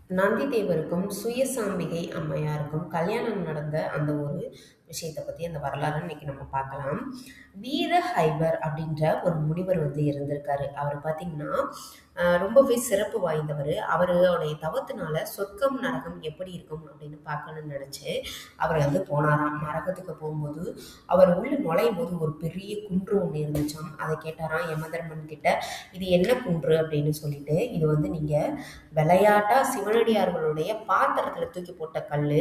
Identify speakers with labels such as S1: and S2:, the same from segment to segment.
S1: நந்திதேவருக்கும் சுயசாம்பிகை அம்மையாருக்கும் கல்யாணம் நடந்த அந்த ஒரு விஷயத்தை பற்றி அந்த வரலாறு இன்னைக்கு நம்ம பார்க்கலாம். வீர ஹைபர் அப்படின்ற ஒரு முனிவர் இருந்திருக்காரு. அவர் பார்த்தீங்கன்னா ரொம்பவே சிறப்பு வாய்ந்தவர். அவருடைய தவத்தினால சொர்க்கம் நரகம் எப்படி இருக்கும் அப்படின்னு பார்க்கணும்னு நினச்சி அவர் போனாராம். நரகத்துக்கு போகும்போது அவர் உள்ள நுழையும் போது ஒரு பெரிய குன்று ஒன்று இருந்துச்சாம். அதை கேட்டாராம் யமதர்மன் கிட்ட, இது என்ன குன்று அப்படின்னு சொல்லிட்டு. இது நீங்கள் விளையாட்டா சிவனடியார்களுடைய பாத்திரத்தில் தூக்கி போட்ட கல்,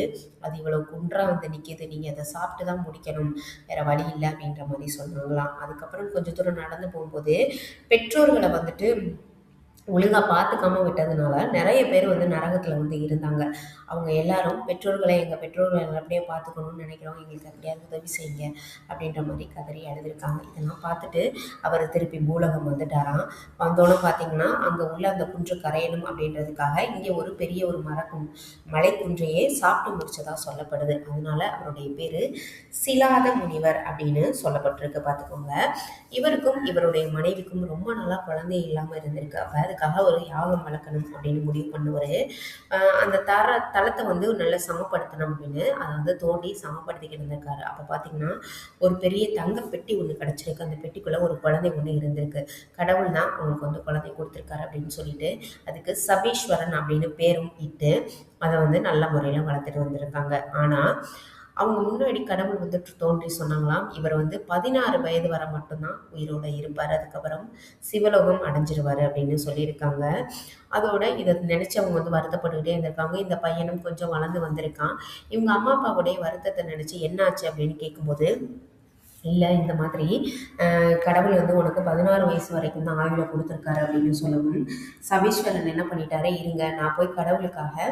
S1: அது இவ்வளவு குன்றா நிற்கிது, நீங்கள் அதை சாப்பிட்டு தான் முடிக்கணும், வேற வழி இல்லை அப்படின்ற மாதிரி சொன்னாங்களாம். அதுக்கப்புறம் கொஞ்சம் தூரம் நடந்து போகும்போது பெற்றோர்களை ஒழுங்கா பார்த்துக்காம விட்டதுனால நிறைய பேர் நரகத்தில் இருந்தாங்க. அவங்க எல்லாரும் எங்கள் பெற்றோர்களை நல்லபடியாக பார்த்துக்கணும்னு நினைக்கிறோம், எங்களுக்கு எப்படியாவது உதவி செய்யுங்க அப்படின்ற மாதிரி கதறி அழுதுருக்காங்க. இதெல்லாம் பார்த்துட்டு அவர் திருப்பி பூலகம் வந்துட்டாராம். வந்தோன்னு பார்த்தீங்கன்னா அங்கே உள்ள அந்த குன்று கரையணும் அப்படின்றதுக்காக இங்கே ஒரு பெரிய ஒரு மலை குன்றையே சாப்பிட்டு முடிச்சதா சொல்லப்படுது. அதனால அவருடைய பேர் சிலாத முனிவர் அப்படின்னு சொல்லப்பட்டிருக்கு. பார்த்துக்கோங்க. இவருக்கும் இவருடைய மனைவிக்கும் ரொம்ப நாளாக குழந்தை இல்லாமல் இருந்திருக்கு. அப்போ அதுக்காக ஒரு யாகம் வளர்க்கணும் அப்படின்னு முடிவு பண்ணுவார். அந்த தளத்தை நல்லா சமப்படுத்தணும் அப்படின்னு அதை தோண்டி சமப்படுத்திக்கிட்டு இருந்திருக்காரு. அப்போ பார்த்தீங்கன்னா ஒரு பெரிய தங்க பெட்டி ஒன்று கிடச்சிருக்கு. அந்த பெட்டிக்குள்ளே ஒரு குழந்தை ஒன்று இருந்திருக்கு. கடவுள் தான் அவங்களுக்கு குழந்தை கொடுத்துருக்காரு அப்படின்னு சொல்லிட்டு அதுக்கு சபீஸ்வரன் அப்படின்னு பேரும் இட்டு அதை நல்ல முறையில் வளர்த்துட்டு வந்திருக்காங்க. ஆனால் அவங்க முன்னாடி கடவுள் தோன்றி சொன்னாங்களாம், இவர் 16 வயது வரை மட்டும்தான் உயிரோட இருப்பார், அதுக்கப்புறம் சிவலோகம் அடைஞ்சிருவார் அப்படின்னு சொல்லியிருக்காங்க. அதோட இதை நினைச்சு அவங்க வருத்தப்பட்டுக்கிட்டே இருந்திருக்காங்க. இந்த பையனும் கொஞ்சம் வளர்ந்து வந்திருக்கான். இவங்க அம்மா அப்பாவுடைய வருத்தத்தை நினைச்சு என்னாச்சு அப்படின்னு கேட்கும்போது, இல்லை இந்த மாதிரி கடவுள் உனக்கு 16 வயசு வரைக்கும் தான் ஆயுளை கொடுத்துருக்காரு அப்படின்னு சொல்லவும், சபீஸ்வரன் என்ன பண்ணிட்டாரு, இருங்க நான் போய் கடவுளுக்காக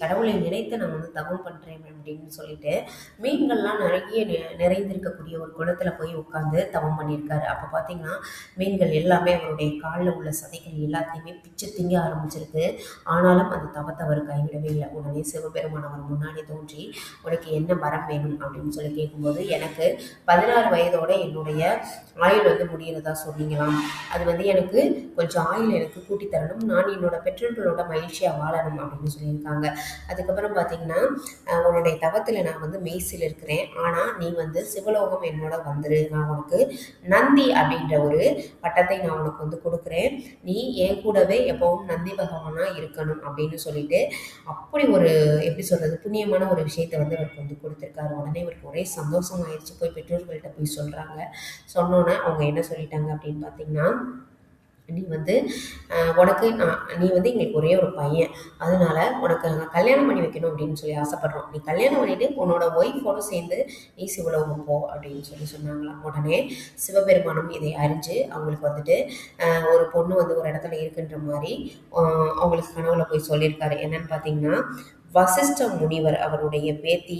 S1: கடவுளை நினைத்து நான் தவம் பண்ணுறேன் அப்படின்னு சொல்லிட்டு மீன்கள்லாம் நிறைய நிறைந்திருக்கக்கூடிய ஒரு குளத்தில் போய் உட்காந்து தவம் பண்ணியிருக்காரு. அப்போ பார்த்தீங்கன்னா மீன்கள் எல்லாமே அவருடைய காலில் உள்ள சதைகள் எல்லாத்தையுமே பிச்சு திங்க ஆரம்பிச்சிருக்கு. ஆனாலும் அந்த தவத்தை அவர் கைவிடவே இல்லை. உடனே சிவபெருமான் அவர் முன்னாடி தோன்றி, உனக்கு என்ன வரம் வேணும் அப்படின்னு சொல்லி கேட்கும்போது, எனக்கு 16 வயதோட என்னுடைய ஆயுள் முடிகிறதா சொன்னீங்களாம். அது எனக்கு கொஞ்சம் ஆயுள் எனக்கு கூட்டி தரணும், நான் என்னோட பெற்றோர்களோட மகிழ்ச்சியாக வாழணும் அப்படின்னு சொல்லியிருக்காங்க. அதுக்கப்புறம் பார்த்தீங்கன்னா, உன்னுடைய தவத்தில் நான் மெய்சில் இருக்கிறேன், ஆனால் நீ சிவலோகம் என்னோட வந்துரு, நான் உனக்கு நந்தி அப்படின்ற ஒரு பட்டத்தை நான் உனக்கு கொடுக்குறேன், நீ என் கூடவே எப்பவும் நந்தி பகவானாக இருக்கணும் அப்படின்னு சொல்லிட்டு அப்படி ஒரு எப்படி சொல்கிறது புண்ணியமான ஒரு விஷயத்தை அவருக்கு கொடுத்துருக்காரு. உடனே இவருக்கு ஒரே சந்தோஷம் ஆயிடுச்சு. போய் பெற்றோர்கள்ட்ட போய் சொல்கிறாங்க. சொன்னோன்னே அவங்க என்ன சொல்லிட்டாங்க அப்படின்னு பார்த்தீங்கன்னா, நீ உனக்கு நீ எங்களுக்கு ஒரே ஒரு பையன், அதனால உனக்கு நாங்கள் கல்யாணம் பண்ணி வைக்கணும் அப்படின்னு சொல்லி ஆசைப்படுறோம், நீ கல்யாணம் பண்ணிட்டு உன்னோட ஒய்ஃபோடு சேர்ந்து நீ சிவலோகம் போ அப்படின்னு சொன்னாங்களாம். உடனே சிவபெருமானும் இதை அறிஞ்சு அவங்களுக்கு ஒரு பொண்ணு ஒரு இடத்துல இருக்குன்ற மாதிரி அவங்களுக்கு கனவுல போய் சொல்லியிருக்காரு. என்னன்னு பார்த்தீங்கன்னா, வசிஷ்ட முனிவர் அவருடைய பேத்தி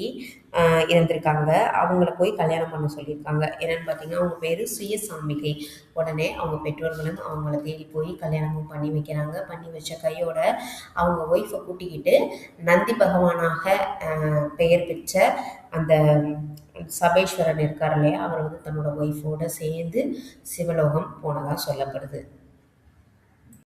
S1: இருந்திருக்காங்க. அவங்கள போய் கல்யாணம் பண்ண சொல்லியிருக்காங்க. என்னன்னு பார்த்தீங்கன்னா, அவங்க பேர் சுயசாம்பிகை. உடனே அவங்க பெற்றோர்களும் அவங்கள தேடி போய் கல்யாணமும் பண்ணி வைக்கிறாங்க. பண்ணி வச்ச கையோட அவங்க ஒய்ஃபை கூட்டிக்கிட்டு நந்தி பகவானாக பெயர் பெற்ற அந்த சபேஸ்வரன் இருக்கார் இல்லையா, அவர் தன்னோட ஒய்ஃபோடு சேர்ந்து சிவலோகம் போனதாக சொல்லப்படுது.